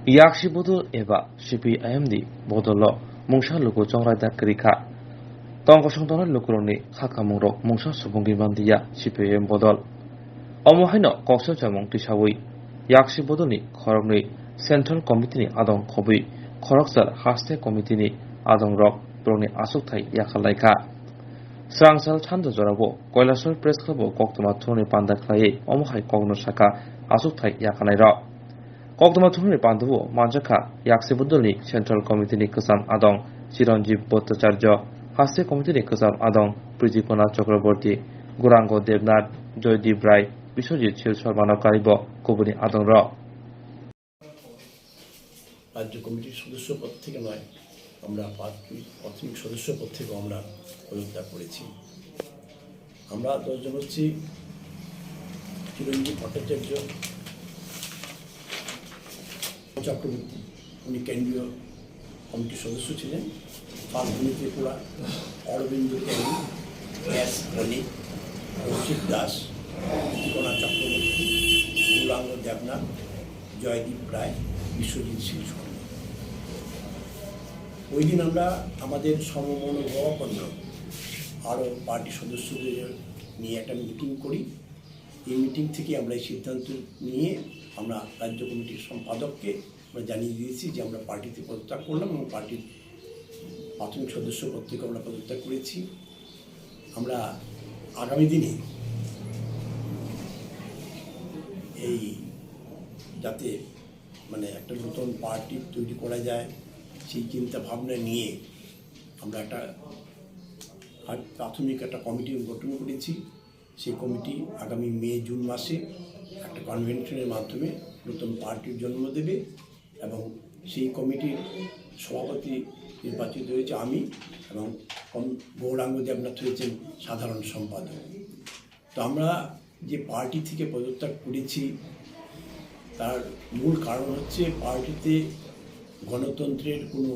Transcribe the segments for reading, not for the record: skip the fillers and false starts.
Yaksi Bodol eba CPIMni Bodolo Mungsha Luku Chongrada Krika Tongkosongtona Lukuroni Hakamuro Mungsha Subungi Bandia CPIM Bodol Omohino Kokso Jamong Tishawi Yaksi Bodoni Korogni Central Committee Adon Kobi Koroksar Haste Committee Adongrok Broni Achuthai Yakarlaikha Srangsal Chando Zorabo Koilasol Press Club Koktoma Tony Pandaklaye Omohai Kogno Shaka Achuthai Yakalaira Koktoma Tony Pandu Manjaka Yaksi Bodolni Central Committee Kusam Adong Chiranjeev Bhattacharya Haste Committee Kusam Adong Pritipona Chakraborty Gurango Devnath Joydeep Rai Biswajit Shil Sharmana Karibo Kobuni Adongrok রাজ্য কমিটির সদস্য পদ থেকে নয় আমরা প্রাথমিক সদস্য পদ থেকে আমরা পদত্যাগ করেছি। আমরা 10 জন হচ্ছি চিরঞ্জীব ভট্টাচার্য চক্রবর্তী, উনি কেন্দ্রীয় কমিটির সদস্য ছিলেন। পাঁচজনী ত্রিপুরা, অরবিন্দ কেন্দ্রী, এস বণিক, কৌশিক দাস, প্রীতিকণা চক্রবর্তী, গুরাঙ্গ দেবনাথ, জয়দীপ রায়, বিশ্বজিৎ সিং। ওই দিন আমরা আমাদের সমমনোভাবাপন্ন আরও পার্টি সদস্যদের নিয়ে একটা মিটিং করি। এই মিটিং থেকে আমরা এই সিদ্ধান্ত নিয়ে আমরা রাজ্য কমিটির সম্পাদককে আমরা জানিয়ে দিয়েছি যে আমরা পার্টিতে পদত্যাগ করলাম এবং পার্টির প্রাথমিক সদস্য পদ থেকে আমরা পদত্যাগ করেছি। আমরা আগামী দিনে এই যাতে একটা নতুন পার্টি তৈরি করা যায় সেই চিন্তা ভাবনা নিয়ে আমরা একটা প্রাথমিক একটা কমিটি গঠন করেছি। সেই কমিটি আগামী মে-জুন মাসে একটা কনভেনশনের মাধ্যমে নতুন পার্টির জন্ম দেবে এবং সেই কমিটির সভাপতি নির্বাচিত হয়েছে আমি এবং গৌরাঙ্গ দেবনাথ হয়েছেন সাধারণ সম্পাদক। তো আমরা যে পার্টি থেকে পদত্যাগ করেছি তার মূল কারণ হচ্ছে পার্টিতে গণতন্ত্রের কোনো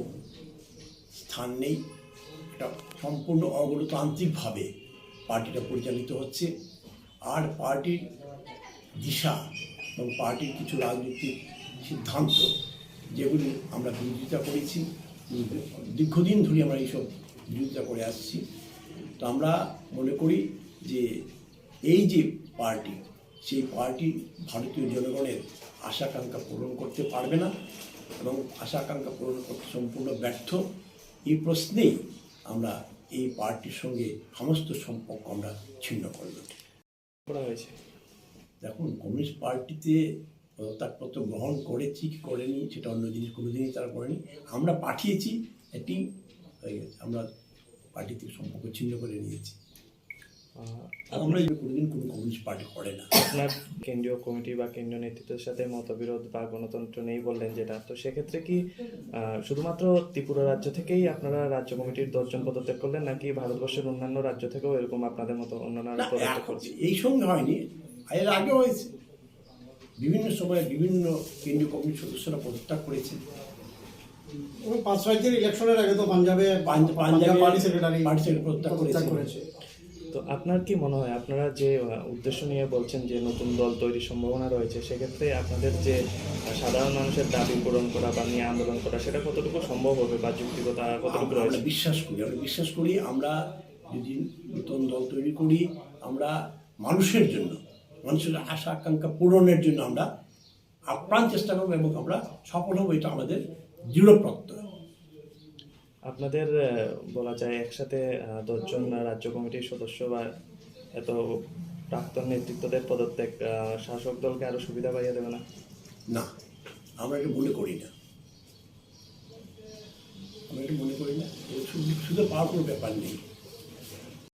স্থান নেই। এটা সম্পূর্ণ অগণতান্ত্রিকভাবে পার্টিটা পরিচালিত হচ্ছে। আর পার্টির দিশা এবং পার্টির কিছু রাজনৈতিক সিদ্ধান্ত যেগুলি আমরা বিরোধিতা করেছি, দীর্ঘদিন ধরে আমরা এইসব বিরোধিতা করে আসছি। তো আমরা মনে করি যে এই যে পার্টি, সেই পার্টি ভারতীয় জনগণের আশা আকাঙ্ক্ষা পূরণ করতে পারবে না এবং আশা আকাঙ্ক্ষা পূরণ করতে সম্পূর্ণ ব্যর্থ। এই প্রশ্নেই আমরা এই পার্টির সঙ্গে সমস্ত সম্পর্ক আমরা ছিন্ন করা হয়েছে। দেখুন, কমিউনিস্ট পার্টিতে পদত্যাগপত্র গ্রহণ করেছি কি করেনি সেটা অন্য জিনিস, কোনোদিনই তারা করেনি। আমরা পাঠিয়েছি, এটি হয়ে গেছে। আমরা পার্টি থেকে সম্পর্ক ছিন্ন করে নিয়েছি। আমরা কোনোদিন কোনো কমিউনিস্ট পার্টি করে না। আপনার কেন্দ্রীয় কমিটি বা কেন্দ্রীয় নেতৃত্বের সাথে মতবিরোধ বা গণতন্ত্র নেই বললেন যেটা, তো সেক্ষেত্রে কি শুধুমাত্র ত্রিপুরা রাজ্য থেকেই আপনারা রাজ্য কমিটির 10 জন পদত্যাগ করলেন, নাকি ভারতবর্ষের অন্যান্য রাজ্য থেকেও এরকম আপনাদের মতো অন্যান্য পদত্যাগ করছে? এই সঙ্গে হয়নি, এর আগে হয়েছে। বিভিন্ন সময়ে বিভিন্ন কেন্দ্রীয় কমিটির সদস্যরা পদত্যাগ করেছেন। 5 রাজ্যের ইলেকশনের আগে তো পাঞ্জাবে পার্টি সেক্রেটারি পদত্যাগ করেছে। তো আপনার কি মনে হয়, আপনারা যে উদ্দেশ্য নিয়ে বলছেন যে নতুন দল তৈরির সম্ভাবনা রয়েছে, সেক্ষেত্রে আপনাদের যে সাধারণ মানুষের দাবি পূরণ করা বা নিয়ে আন্দোলন করা সেটা কতটুকু সম্ভব হবে বা যুক্তিগতা কতটুকু রয়েছে? আমরা বিশ্বাস করি আমরা যদি নতুন দল তৈরি করি, আমরা মানুষের জন্য, মানুষের আশা আকাঙ্ক্ষা পূরণের জন্য আমরা আপ্রাণ চেষ্টা করবো এবং আমরা সফল হবো, এটা আমাদের দৃঢ় প্রত্যয়। আপনাদের বলা যায় একসাথে 10 জন রাজ্য কমিটির সদস্য বা এত প্রাক্তন নেতৃত্বদের পদত্যাগ শাসক দলকে আরো সুবিধা পাইয়ে দেবে না? না, আমরা এটা মনে করি না। শুধু পাওয়ার কোনো ব্যাপার নেই।